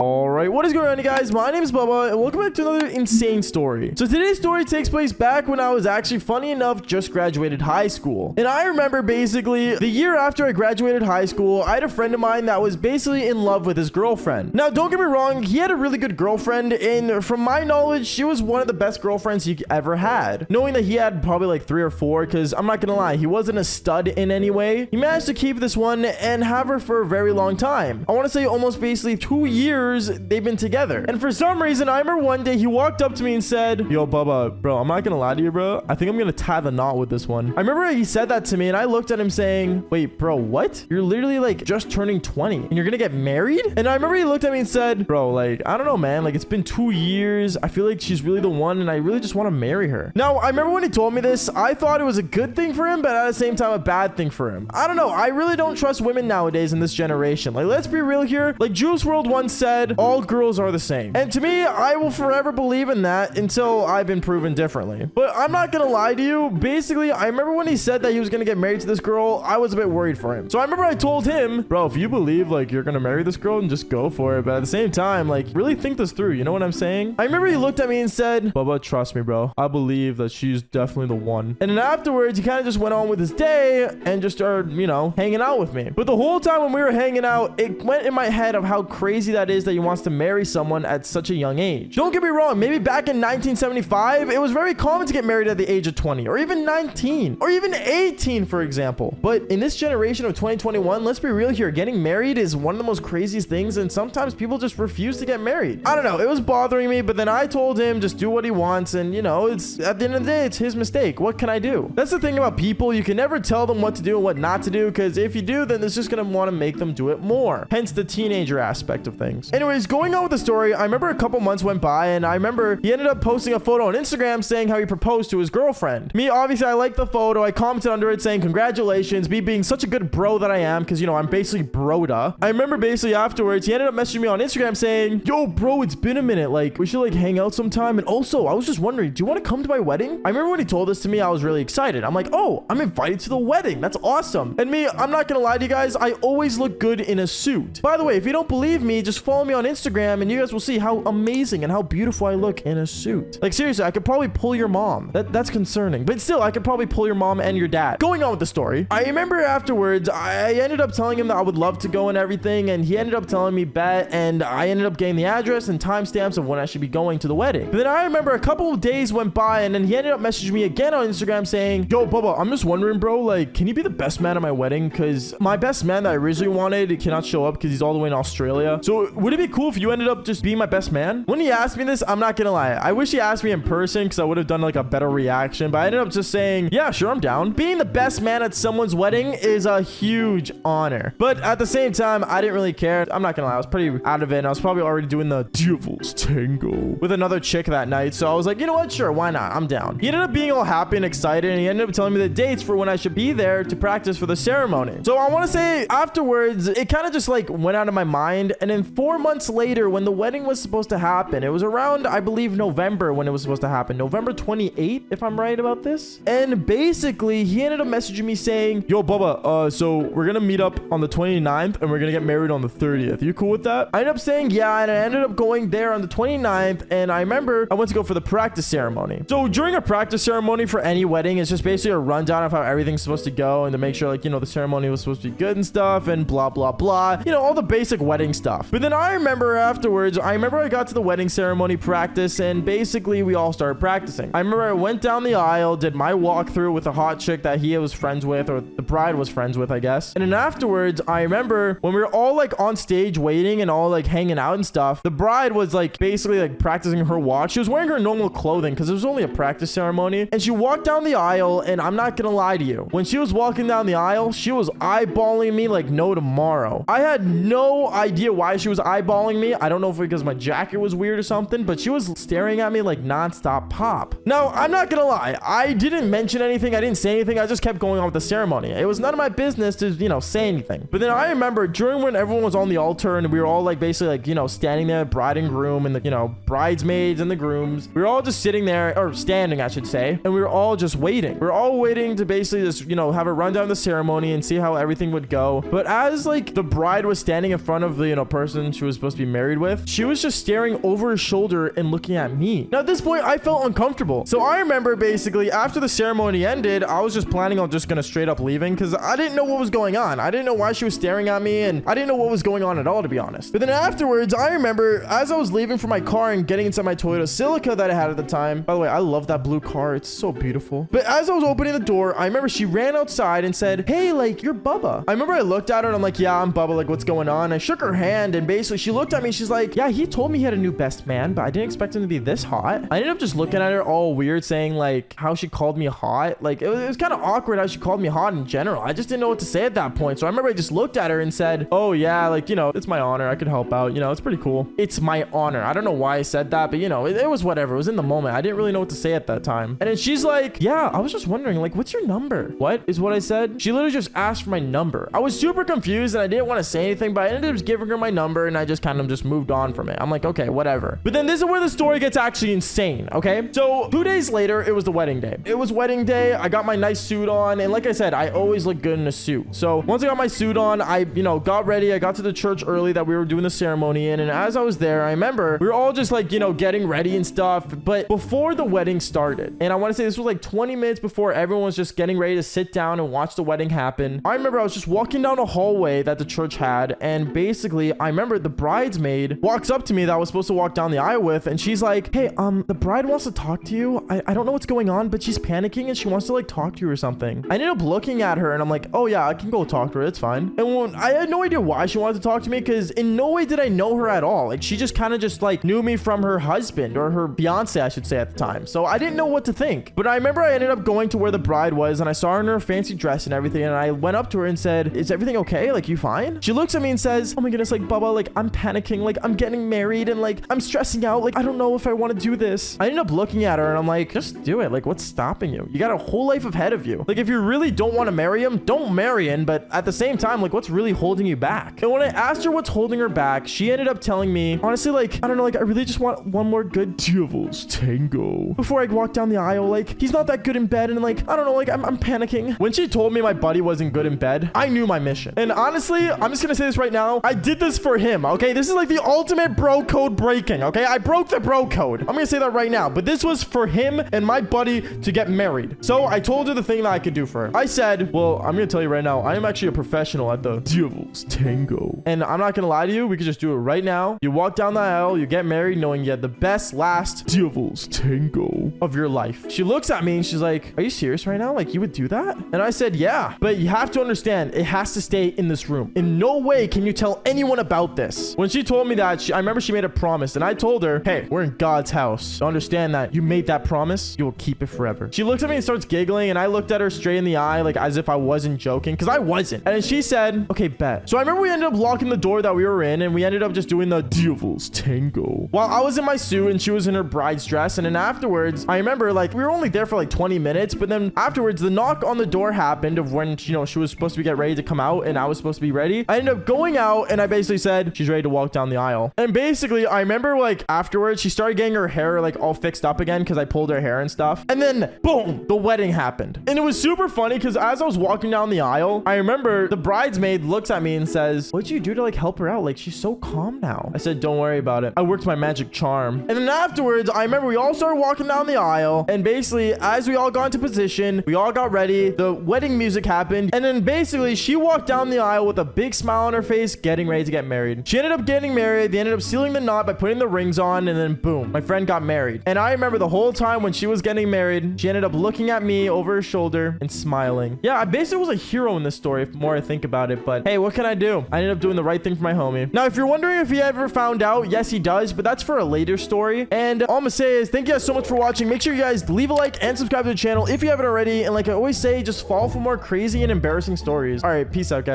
Alright, what is going on, you guys? My name is Bubba, and welcome back to another insane story. So today's story takes place back when I was actually, funny enough, just graduated high school. And I remember basically the year after I graduated high school, I had a friend of mine that was basically in love with his girlfriend. Now, don't get me wrong, he had a really good girlfriend, and from my knowledge, she was one of the best girlfriends he ever had. Knowing that he had probably like 3 or 4, because I'm not gonna lie, he wasn't a stud in any way. He managed to keep this one and have her for a very long time. I want to say almost basically 2 years they've been together. And for some reason, I remember one day he walked up to me and said, "Yo, Bubba, bro, I'm not gonna lie to you, bro. I think I'm gonna tie the knot with this one." I remember he said that to me, and I looked at him saying, "Wait, bro, what? You're literally like just turning 20 and you're gonna get married?" And I remember he looked at me and said, "Bro, like, I don't know, man. Like, it's been 2 years. I feel like she's really the one, and I really just want to marry her." Now, I remember when he told me this, I thought it was a good thing for him, but at the same time, a bad thing for him. I don't know. I really don't trust women nowadays in this generation. Like, let's be real here. Like, Juice WRLD once said, all girls are the same. And to me, I will forever believe in that until I've been proven differently. But I'm not gonna lie to you. Basically, I remember when he said that he was gonna get married to this girl, I was a bit worried for him. So I remember I told him, "Bro, if you believe like you're gonna marry this girl, then just go for it. But at the same time, like, really think this through. You know what I'm saying?" I remember he looked at me and said, "Bubba, trust me, bro. I believe that she's definitely the one." And then afterwards, he kind of just went on with his day and just started, you know, hanging out with me. But the whole time when we were hanging out, it went in my head of how crazy that is that he wants to marry someone at such a young age. Don't get me wrong, maybe back in 1975, it was very common to get married at the age of 20, or even 19, or even 18, for example. But in this generation of 2021, let's be real here, getting married is one of the most craziest things, and sometimes people just refuse to get married. I don't know, it was bothering me, but then I told him just do what he wants, and you know, it's at the end of the day, it's his mistake. What can I do? That's the thing about people, you can never tell them what to do and what not to do, because if you do, then it's just gonna want to make them do it more. Hence the teenager aspect of things. Anyways, going on with the story, I remember a couple months went by, and I remember he ended up posting a photo on Instagram saying how he proposed to his girlfriend. Me, obviously, I liked the photo. I commented under it saying congratulations, me being such a good bro that I am, because, you know, I'm basically broda. I remember basically afterwards, he ended up messaging me on Instagram saying, "Yo, bro, it's been a minute. Like, we should, like, hang out sometime. And also, I was just wondering, do you want to come to my wedding?" I remember when he told this to me, I was really excited. I'm like, "Oh, I'm invited to the wedding. That's awesome." And me, I'm not gonna lie to you guys, I always look good in a suit. By the way, if you don't believe me, just follow me on Instagram, and you guys will see how amazing and how beautiful I look in a suit. Like, seriously, I could probably pull your mom. That's concerning. But still, I could probably pull your mom and your dad. Going on with the story, I remember afterwards, I ended up telling him that I would love to go and everything, and he ended up telling me bet, and I ended up getting the address and timestamps of when I should be going to the wedding. But then I remember a couple of days went by, and then he ended up messaging me again on Instagram saying, "Yo, Bubba, I'm just wondering, bro, like, can you be the best man at my wedding? Because my best man that I originally wanted cannot show up because he's all the way in Australia. So would it be cool if you ended up just being my best man?" When he asked me this, I'm not gonna lie, I wish he asked me in person because I would have done like a better reaction, but I ended up just saying, "Yeah, sure, I'm down." Being the best man at someone's wedding is a huge honor, but at the same time, I didn't really care. I'm not gonna lie, I was pretty out of it, and I was probably already doing the devil's tango with another chick that night, so I was like, you know what, sure, why not, I'm down. He ended up being all happy and excited, and he ended up telling me the dates for when I should be there to practice for the ceremony. So I want to say afterwards, it kind of just like went out of my mind, and then 4 months later, when the wedding was supposed to happen, it was around, I believe, November when it was supposed to happen. November 28th, if I'm right about this. And basically, he ended up messaging me saying, "Yo, Bubba, so we're gonna meet up on the 29th, and we're gonna get married on the 30th. You cool with that?" I ended up saying yeah, and I ended up going there on the 29th, and I remember I went to go for the practice ceremony. So during a practice ceremony for any wedding, it's just basically a rundown of how everything's supposed to go, and to make sure, like, you know, the ceremony was supposed to be good and stuff, and blah, blah, blah. You know, all the basic wedding stuff. But then I remember afterwards, I got to the wedding ceremony practice, and basically we all started practicing. I remember I went down the aisle, did my walkthrough with a hot chick that he was friends with, or the bride was friends with, I guess. And then afterwards, I remember when we were all like on stage waiting and all like hanging out and stuff, the bride was like basically like practicing her walk. She was wearing her normal clothing because it was only a practice ceremony, and she walked down the aisle, and I'm not gonna lie to you, when she was walking down the aisle, she was eyeballing me like no tomorrow. I had no idea why she was eyeballing me. I don't know if because my jacket was weird or something, but she was staring at me like nonstop pop. Now, I'm not gonna lie, I didn't mention anything, I didn't say anything, I just kept going on with the ceremony. It was none of my business to, you know, say anything. But then I remember during when everyone was on the altar and we were all like basically like, you know, standing there, bride and groom, and the, you know, bridesmaids and the grooms, we were all just sitting there, or standing, I should say, and we were all just waiting. We were all waiting to basically just, you know, have a rundown of the ceremony and see how everything would go. But as like the bride was standing in front of the, you know, person she was supposed to be married with, she was just staring over her shoulder and looking at me. Now, at this point, I felt uncomfortable. So I remember basically after the ceremony ended, I was just planning on just gonna straight up leaving because I didn't know what was going on. I didn't know why she was staring at me, and I didn't know what was going on at all, to be honest. But then afterwards, I remember as I was leaving from my car and getting inside my Toyota Celica that I had at the time. By the way, I love that blue car. It's so beautiful. But as I was opening the door, I remember she ran outside and said, "Hey, like, you're Bubba." I remember I looked at her and I'm like, "Yeah, I'm Bubba. Like, what's going on?" I shook her hand and basically she looked at me. She's like, "Yeah, he told me he had a new best man, but I didn't expect him to be this hot." I ended up just looking at her all weird, saying like how she called me hot. Like, it was kind of awkward how she called me hot in general. I just didn't know what to say at that point. So I remember I just looked at her and said, "Oh yeah, like, you know, it's my honor. I could help out. You know, it's pretty cool. It's my honor." I don't know why I said that, but you know, it was whatever. It was in the moment. I didn't really know what to say at that time. And then she's like, "Yeah, I was just wondering, like, what's your number?" What is what I said? She literally just asked for my number. I was super confused and I didn't want to say anything, but I ended up just giving her my number and I just kind of just moved on from it. I'm like, okay, whatever. But then this is where the story gets actually insane, okay? So 2 days later, it was the wedding day. It was wedding day. I got my nice suit on. And like I said, I always look good in a suit. So once I got my suit on, I, you know, got ready. I got to the church early that we were doing the ceremony in. And as I was there, I remember we were all just like, you know, getting ready and stuff. But before the wedding started, and I want to say this was like 20 minutes before everyone was just getting ready to sit down and watch the wedding happen, I remember I was just walking down a hallway that the church had. And basically, I remember the bridesmaid walks up to me that I was supposed to walk down the aisle with. And she's like, "Hey, the bride wants to talk to you. I don't know what's going on, but she's panicking and she wants to like talk to you or something." I ended up looking at her and I'm like, "Oh yeah, I can go talk to her. It's fine." And when, I had no idea why she wanted to talk to me because in no way did I know her at all. Like, she just kind of just like knew me from her husband or her fiance, I should say, at the time. So I didn't know what to think. But I remember I ended up going to where the bride was and I saw her in her fancy dress and everything. And I went up to her and said, "Is everything okay? Like, you fine?" She looks at me and says, "Oh my goodness, like, Bubba, like, I'm panicking. Like, I'm getting married and like, I'm stressing out. Like, I don't know if I want to do this." I ended up looking at her and I'm like, "Just do it. Like, what's stopping you? You got a whole life ahead of you. Like, if you really don't want to marry him, don't marry him. But at the same time, like, what's really holding you back?" And when I asked her what's holding her back, she ended up telling me, honestly, like, I don't know, like, I really just want one more good devil's tango before I walk down the aisle. Like, he's not that good in bed. And like, I don't know, like, I'm panicking. When she told me my buddy wasn't good in bed, I knew my mission. And honestly, I'm just gonna say this right now. I did this for him, okay? This is like the ultimate bro code breaking, okay? I broke the bro code. I'm gonna say that right now. But this was for him and my buddy to get married. So I told her the thing that I could do for her. I said, "Well, I'm gonna tell you right now, I am actually a professional at the devil's tango. And I'm not gonna lie to you, we could just do it right now. You walk down the aisle, you get married knowing you had the best last devil's tango of your life." She looks at me and she's like, "Are you serious right now? Like, you would do that?" And I said, "Yeah, but you have to understand, it has to stay in this room. In no way can you tell anyone about this." When she told me that, I remember she made a promise and I told her, "Hey, we're in God's house. So understand that you made that promise, you will keep it forever." She looks at me and starts giggling and I looked at her straight in the eye, like as if I wasn't joking, because I wasn't. And then she said, "Okay, bet." So I remember we ended up locking the door that we were in and we ended up just doing the devil's tango while I was in my suit and she was in her bride's dress. And then afterwards, I remember like we were only there for like 20 minutes, but then afterwards the knock on the door happened of when, you know, she was supposed to get ready to come out and I was supposed to be ready. I ended up going out and I basically said, "She's ready to walk down the aisle." And basically I remember like afterwards she started getting her hair like all fixed up again because I pulled her hair and stuff. And then boom, the wedding happened. And it was super funny because as I was walking down the aisle, I remember the bridesmaid looks at me and says, "What'd you do to like help her out? Like, she's so calm now." I said, "Don't worry about it. I worked my magic charm." And then afterwards, I remember we all started walking down the aisle. And basically, as we all got into position, we all got ready. The wedding music happened. And then basically, she walked down the aisle with a big smile on her face, getting ready to get married. She ended up getting married. They ended up sealing the knot by putting the rings on. And then boom, my friend got married. And I remember the whole time when she was getting married, she ended up looking at me over her shoulder and smiling. Yeah, I basically was a hero in this story, if more I think about it. But hey, what can I do? I ended up doing the right thing for my homie. Now, if you're wondering if he ever found out, yes, he does, but that's for a later story. And all I'm gonna say is thank you guys so much for watching. Make sure you guys leave a like and subscribe to the channel if you haven't already. And like I always say, just follow for more crazy and embarrassing stories. All right, peace out, guys.